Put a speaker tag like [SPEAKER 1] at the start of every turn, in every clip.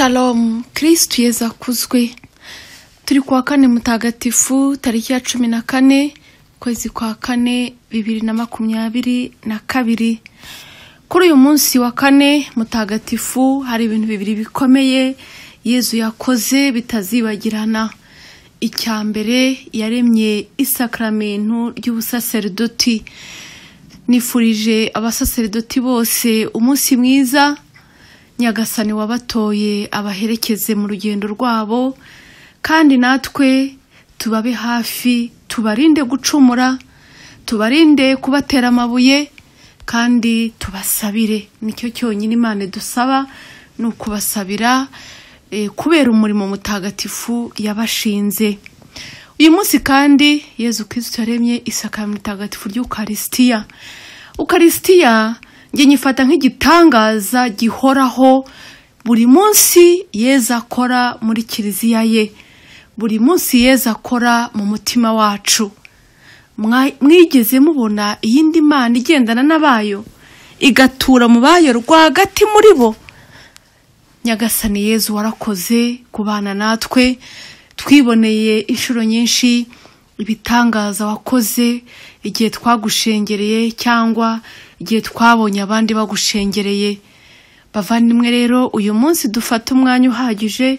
[SPEAKER 1] Shalom, Kristu Yesu akuzwe. Turi kuwa kane mutagatifu tariki ya 14 kwezi kwa kane 2022. Kuri uyu munsi wa kane mutagatifu hari ibintu bibiri bikomeye Yesu yakoze bitazibagirana. Icya mbere yaremye isakramentu ry'ubusaserdoti. Nifurije abasaserdoti bose umunsi mwiza. Nyagasani wabatoye abaherekeze mu rugendo rwabo, kandi natwe tubabe hafi, tubarinde gucumura, tubarinde kubatera amabuye, kandi tubasabire. Nicyo cyonyine Imana dusaba, no kubasabira kubera umurimo mutagatifu yabashinze. Uyu munsi kandi Yesu Kristo yaremye isakramentu mutagatifu ry'Ukaristiya. Ukaristiya nge nyifata nk'igitangaza gihoraho buri munsi Yesu akora muri kiliziya ye, buri munsi Yesu akora mu mutima wacu. Mwigeze mubona iyindi Mana igendana n'abayo igatura mu bayo rwagati muri bo? Nyagasani Yesu warakoze kubana natwe, twiboneye inshuro nyinshi ibitangaza wakoze igihe twagushengereye cyangwa igihe twabonye abandi bagushengereye. Bavandimwe rero, uyu munsi dufata umwanya uhagije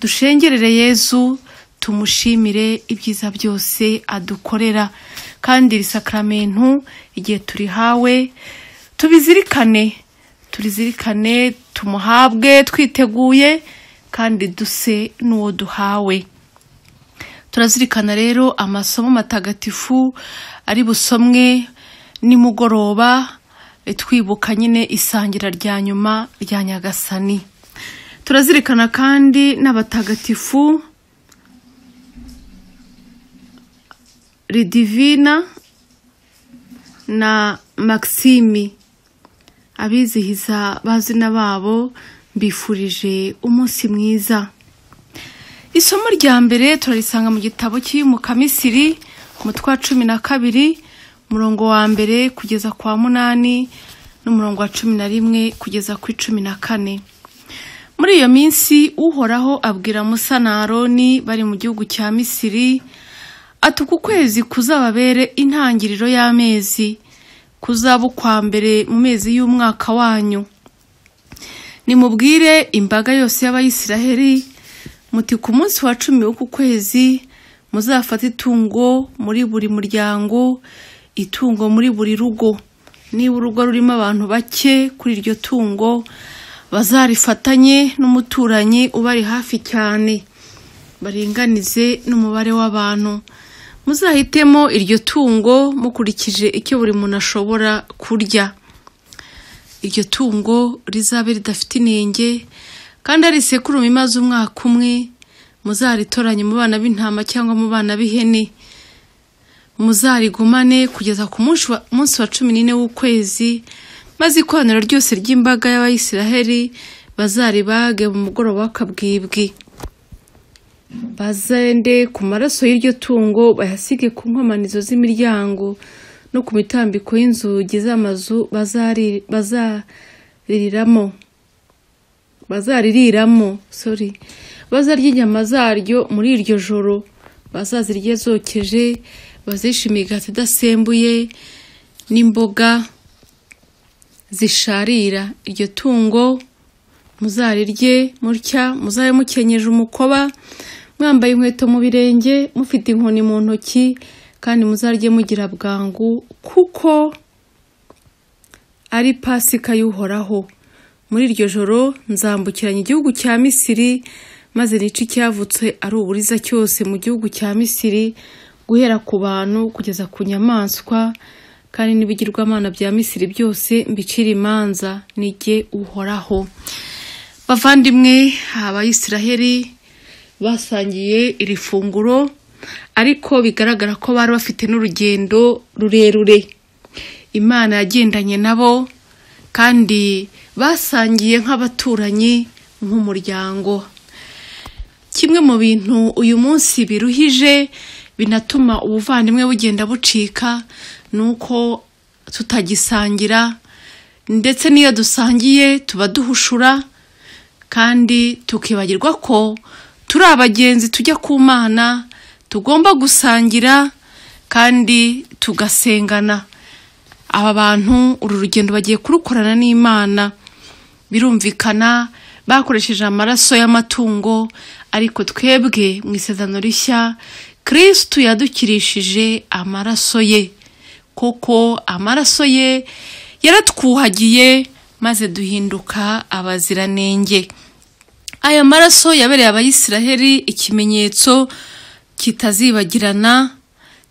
[SPEAKER 1] dushengerere Yesu, tumushimire ibyiza byose adukorera, kandi iri sakramentu igihe turihawe turizirikane, tumuhabwe twiteguye kandi duse n'uwo duhawe. Turazirikana rero amasomo matagatifu ari busomwe nimugoroba, twibuka nyine isangira rya nyuma rya Nyagasani. Turazirikana kandi n'abatagatifu Lidivina na Maximi, abizihiza bazina babo, mbifurije umunsi mwiza. Isomo rya mbere turarisanga mu gitabo cy'Umukamisiri umutwe wa 12 murongo wa mbere kugeza kwa 8 n'umurongo wa 11 kugeza ku 14. Muri iyo minsi Uhoraho abwira Musa na Aroni bari mu gihugu cya Misiri ati, uku kwezi kuzababere intangiriro y'amezi, kuzaba kwa mbere mu mezi y'umwaka wanyu. Nimubwire imbaga yose y'Abayisiraheli muti, ku munsi wa 10 w'uku kwezi muzafata itungo muri buri muryango, itungo muri buri rugo. Niba urugo rurimo abantu bake, kuri iryo tungo bazarifatanye n'umuturanyi ubari hafi cyane, baringanize n'umubare w'abantu. Muzahitemo iryo tungo mukurikije icyo buri muntu ashobora kurya. Iryo tungo rizabe ridafite inenge, kandi ari isekurume imaze umwaka umwe. Muzaritoranye mu bana b'intama cyangwa mu bana b'ihene. Muzarigumane kugeza ku munsi wa 14 w'ukwezi, maze ikoraniro ryose ry'imbaga y'Abayisiraheli bazaribage mu mugoroba w'akabwibwi. Bazende ku maraso y'iryo tungo bayasige ku nkomanizo z'imiryango no ku mitambiko y'inzugi z'amazu bazaririramo. Bazarya inyama zaryo muri iryo joro, bazazirya zokeje, bazishe imigati idasembuye n'imboga zisharira. Iryo tungo muzarirye mutya, muzabe mukenyeje umukoba, mwambaye inkweto mu birenge, mufite inkoni mu ntoki, kandi muzarye mugira bwangu, kuko ari Pasika y'Uhoraho. Muri iryo joro nzambukiranya igihugu cya Misiri, maze nice icyavutse ari uburiza cyose mu gihugu cya Misiri, guhera ku bantu kugeza ku nyamaswa, kandi n'ibigirwamana bya Misiri byose mbicira imanza, nige Uhoraho. Bavandimwe, Abayisiraheli basangiye iri funguro, ariko bigaragara ko bari bafite n'urugendo rurerure. Imana yagendanye nabo, kandi basangiye nk'abaturanyi, nk'umuryango. Kimwe mu bintu uyu munsi biruhije binatuma ubuvandimwe bugenda bucika, nuko tutagisangira, ndetse niyo dusangiye tuba duhushura, kandi tukibagirwa ko turi abagenzi tujya ku Mana, tugomba gusangira kandi tugasengana. Aba bantu uru rugendo bagiye kurukorana n'Imana, birumvikana bakoresheje amaraso y'amatungo, ariko twebwe mu isezerano rishya Kristo yadukirishije amaraso ye, kuko amaraso ye yaratwuhagiye maze duhinduka abaziranenge. Aya maraso yabereye Abayisiraheli ikimenyetso kitazibagirana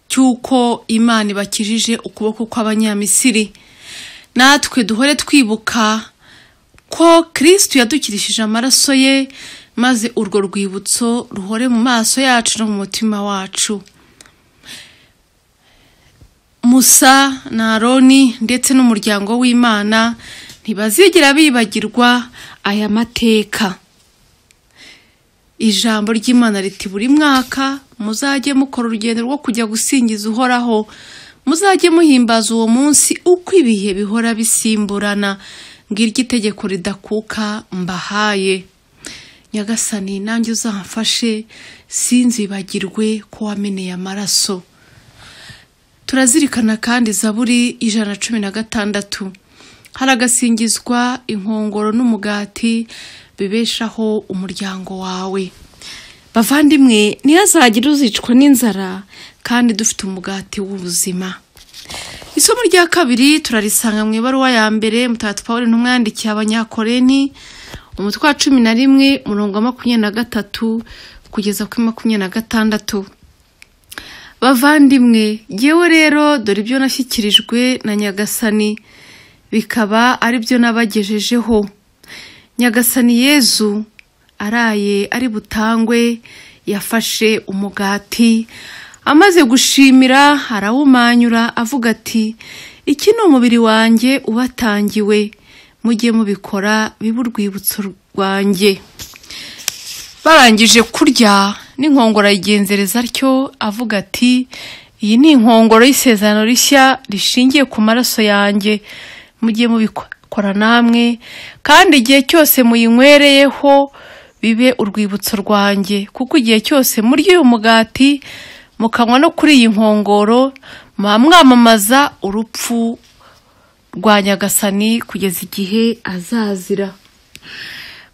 [SPEAKER 1] cyuko Imana ibakijije ukuboko kw'Abanyamisiri. Natwe duhore twibuka ko Kristo yadukirishije amaraso ye, maze urwo rwibutso ruhore mu maso yacu no mu mutima wacu. Musa na Aroni ndetse n'umuryango w'Imana ntibazigera bibagirwa aya mateka. Ijambo ry'Imana riti buri mwaka muzajye mukora urugendo rwo kujya gusingiza Uhoraho, muzajye muhimbaza uwo munsi uko ibihe bihora bisimburana, ngiryo itegeko ridakuka mbahaye. Nyagasani, nanjye uzamfashe sinzibagirwe ko wameneye amaraso. Turazirikana kandi Zaburi 116, haragasingizwa inkongoro n'umugati bibeshaho umuryango wawe. Bavandimwe, ntihazagire uzicwa n'inzara kandi dufite umugati w'ubuzima. Isomo rya kabiri turarisanga mu ibaruwa ya mbere Mutagatifu Pawulo intumwa yandikiye Abanyakorenti, umutwe wa 11 umurongo wa 23 kugeza kuri 26. Bavandimwe, jyewe rero dore ibyo nashyikirijwe na Nyagasani, bikaba ari byo nabagejejeho. Nyagasani Yezu araye ari butangwe yafashe umugati, amaze gushimira arawumanyura avuga ati, iki ni umubiri wanjye ubatangiwe, mujye mubikora bibe urwibutso rwanjye. Barangije kurya, n'inkongoro ayigenzereza atyo avuga ati, iyi ni inkongoro y'isezerano rishya rishingiye ku maraso yanjye, mujye mubikora namwe, kandi igihe cyose muyinywereyeho bibe urwibutso rwanjye. Kuko igihe cyose murya uyu mugati mukanywa no kuri iyi nkongoro, mwamwamamaza urupfu rwa Nyagasani kugeza igihe azazira.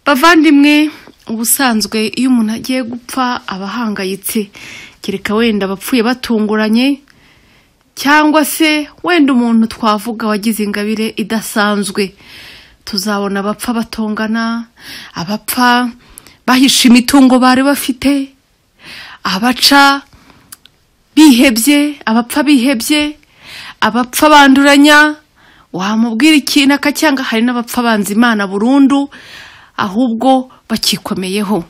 [SPEAKER 1] Bavandimwe, ubusanzwe iyo umuntu agiye gupfa aba ahangayitse, kereka wenda abapfuye batunguranye, cyangwa se wenda umuntu twavuga wagize ingabire idasanzwe. Tuzabona abapfa batongana, abapfa bahisha imitungo bari bafite, abaca bihebye, abapfa bihebye, abapfa banduranya, wamubwira ikintu akacyanga. Hari n'abapfa banze Imana burundu, ahubwo bakikomeyeho.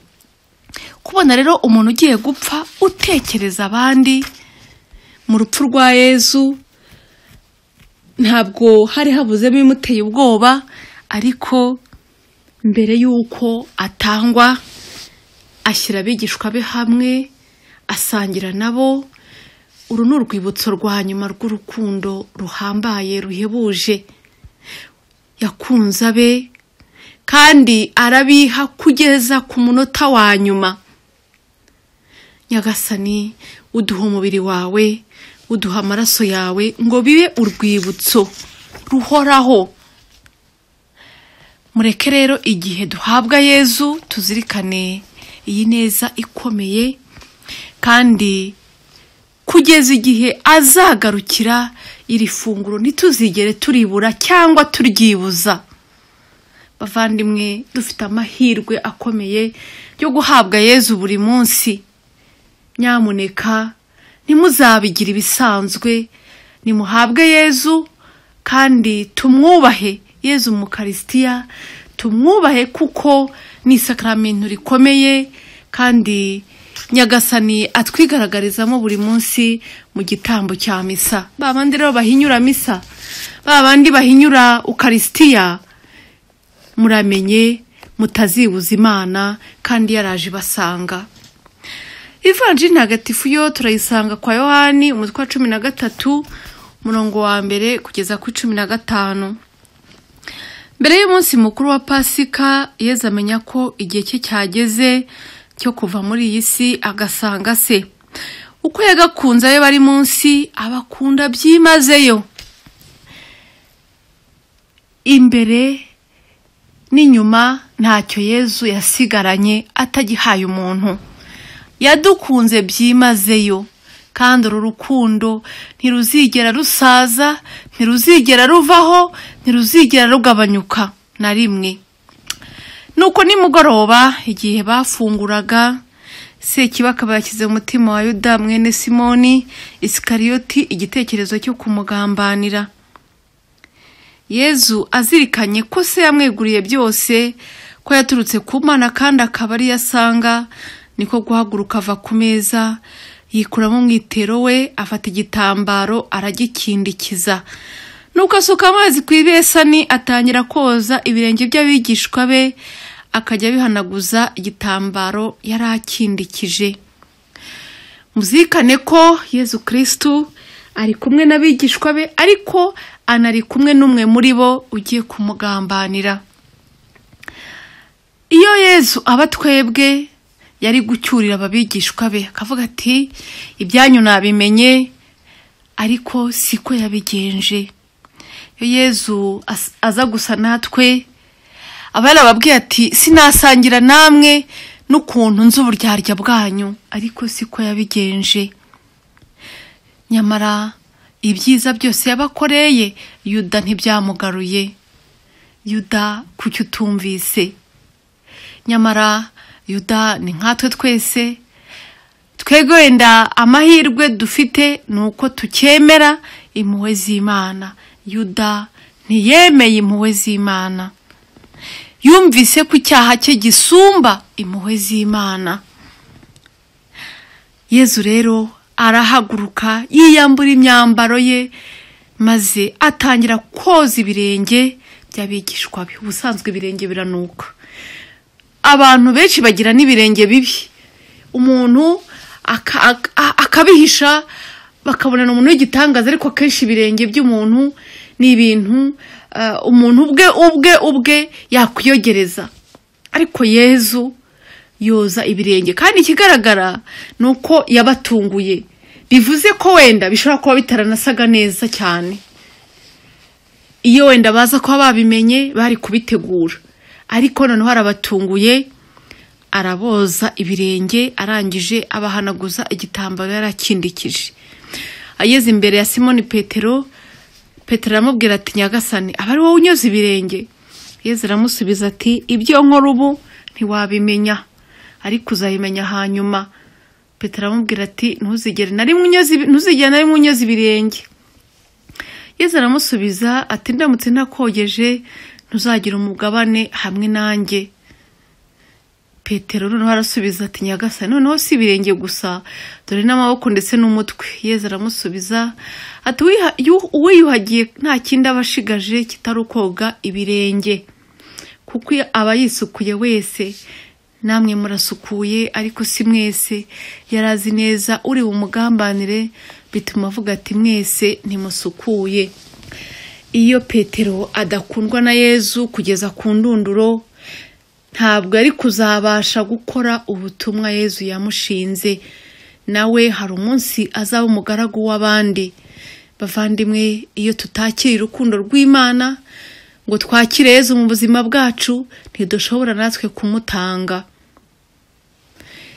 [SPEAKER 1] Kubona rero umuntu ugiye gupfa utekereza abandi mu rupfu rwa Yezu, ntabwo hari habuzemo imuteye ubwoba, ariko mbere y'uko atangwa ashyira abigishwa be hamwe, asangira nabo. Uru ni urwibutso rwa nyuma rw'urukundo ruhambaye ruhebuje. Yakunze abe kandi arabiha kugeza ku munota wa nyuma. Nyagasani, uduha umubiri wawe, uduha amaraso yawe ngo bibe urwibutso ruhoraho. Mureke rero igihe duhabwa Yezu tuzirikane iyi neza ikomeye, kandi kugeza igihe azagarukira iri funguro ntituzigere turibura cyangwa turyibuza. Bavandimwe, dufite amahirwe akomeye yo guhabwa Yezu buri munsi. Nyamuneka ntimuzabigire ibisanzwe, nimuhabwe Yezu kandi tumwubahe. Yezu mu Eucharistia tumwubahe, kuko ni isakramento rikomeye kandi Nyagasani atwigaragarizamo buri munsi mu gitambo cya misa. Babandi rero bahinyura misa, babandi bahinyura Eucharistia, muramenye mutazibuza Imana kandi yaraje basanga. Ivanjiri ntagatifu yo turayisanga kwa Yohani umutwe wa 13 umurongo wa 1 kugeza ku 15. Mbere y'umunsi mukuru wa Pasika, Yezu amenya ko igihe cye cyageze cyo kuva muri iyi si agasanga se. Uko yagakunze ayo bari munsi, abakunda byimazeyo. Imbere n'inyuma ntacyo Yezu yasigaranye atagihaye umuntu. Yadukunze byimazeyo, kandi uru rukundo ntiruzigera rusaza, ntiruzigera ruvaho, ntiruzigera rugabanyuka na rimwe. Nuko nimugoroba igihe bafunguraga, Sekibi akaba yashyize mu mutima wa Yuda mwene Simoni Isikariyoti igitekerezo cyo kumugambanira. Yezu azirikanye ko se yamweguriye byose, ko yaturutse ku Mana kandi akaba ari yasanga, niko guhaguruka ava ku meza, yikuramo umwitero we, afata igitambaro aragikindikiza. Nuko asuka amazi ku ibesani, atangira koza ibirenge by'abigishwa be, akajya bihanaguza igitambaro yari akindikije. Muzirikane ko Yezu Kristu ari kumwe n'abigishwa be, ariko anari kumwe n'umwe muri bo ugiye kumugambanira. Iyo Yezu aba twebwe, yari gucyurira ababigishwa be akavuga ati ibyanyu nabimenye, ariko siko yabigenje. Iyo Yezu aza gusa natwe, aba yarababwiye ati sinasangira namwe n'ukuntu nzi uburyarya bwanyu, ariko siko yabigenje. Nyamara ibyiza byose yabakoreye, Yuda ntibyamugaruye. Yuda, kuki utumvise? Nyamara Yuda ni nkatwe twese. Twebwe wenda amahirwe dufite nuko tukemera impuhwe z'Imana. Yuda ntiyemeye impuhwe z'Imana. Yumvise ko icyaha cye gisumba impuhwe z'Imana. Yezu rero arahaguruka, yiyambura imyambaro ye, maze atangira koza ibirenge by'abigishwa be. Ubusanzwe ibirenge biranuka. Abantu benshi bagira n'ibirenge bibi. Umuntu akabihisha, bakabona umuntu w'igitangaza, ariko akenshi ibirenge by'umuntu ni ibintu umuntu ubwe yakwiyogereza. Ariko Yezu yoza ibirenge, kandi ikigaragara nuko yabatunguye. Bivuze ko wenda bishobora kuba bitaranasaga neza cyane. Iyo wenda baza kuba babimenye bari kubitegura, ariko noneho arabatunguye, araboza ibirenge, arangije abahanaguza igitambaro yarakindikije. Ageze imbere ya Simoni Petero, Petero aramubwira ati Nyagasani, aba ari wowe unyoza ibirenge? Yezu aramusubiza ati ibyo nkora ubu ntiwabimenya, ariko uzabimenya hanyuma. Petero aramubwira ati ntuzigere na rimwe unyoza ibirenge. Yezu aramusubiza ati ndamutse ntakogeje ntuzagira umugabane hamwe nanjye. Petero noneho arasubiza ati Nyagasani, noneho si ibirenge gusa, dore n'amaboko ndetse n'umutwe. Yezu aramusubiza ati uwiyuhagiye nta kindi aba ashigaje kitari ukoga ibirenge, kuko aba yisukuye wese. Namwe murasukuye, ariko si mwese. Yarazi neza uri bumugambanire, bituma avuga ati mwese ntimusukuye. Iyo Petero adakundwa na Yezu kugeza ku ndunduro, ntabwo ari kuzabasha gukora ubutumwa Yezu yamushinze. Nawe hari umunsi azaba umugaragu w'abandi. Bavandimwe, iyo tutakira urukundo rw'Imana ngo twakire Yezu mu buzima bwacu, ntidushobora natwe kumutanga.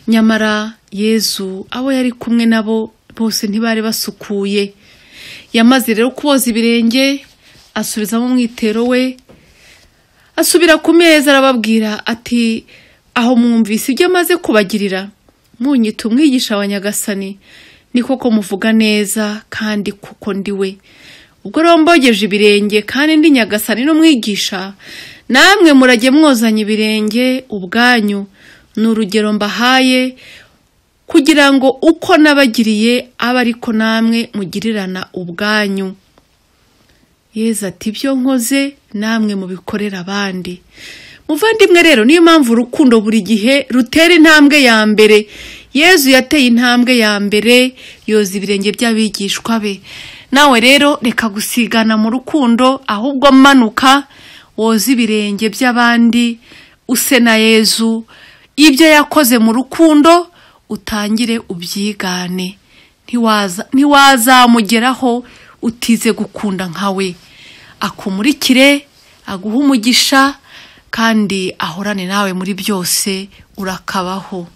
[SPEAKER 1] Nyamara Yezu abo yari kumwe nabo bose ntibari basukuye. Yamaze rero kuboza ibirenge, asubizamo umwitero we, asubira ku meza, arababwira ati aho mwumvise ibyo amaze kubagirira, munyita umwigisha wa Nyagasani, ni koko muvuga neza, kandi kuko ndi we. Ubwo rero mbogeje ibirenge kandi ndi Nyagasani n'umwigisha, namwe murajye mwozanya ibirenge ubwanyu. Ni urugero mbahaye, kugira ngo uko nabagiriye abe ariko namwe mugirirana ubwanyu. Yezu ati ibyo nkoze namwe mubikorera abandi. Muvandimwe rero, niyo mpamvu urukundo buri gihe rutera intambwe ya mbere. Yezu yateye intambwe ya mbere, yoza ibirenge by'abigishwa be. Nawe rero reka gusigana mu rukundo, ahubwo manuka woze ibirenge by'abandi, use na Yezu, ibyo yakoze mu rukundo utangire ubyigane. Ntiwazamugeraho utize gukunda nkawe. Akumurikire, aguhe umugisha, kandi ahorane nawe muri byose urakabaho.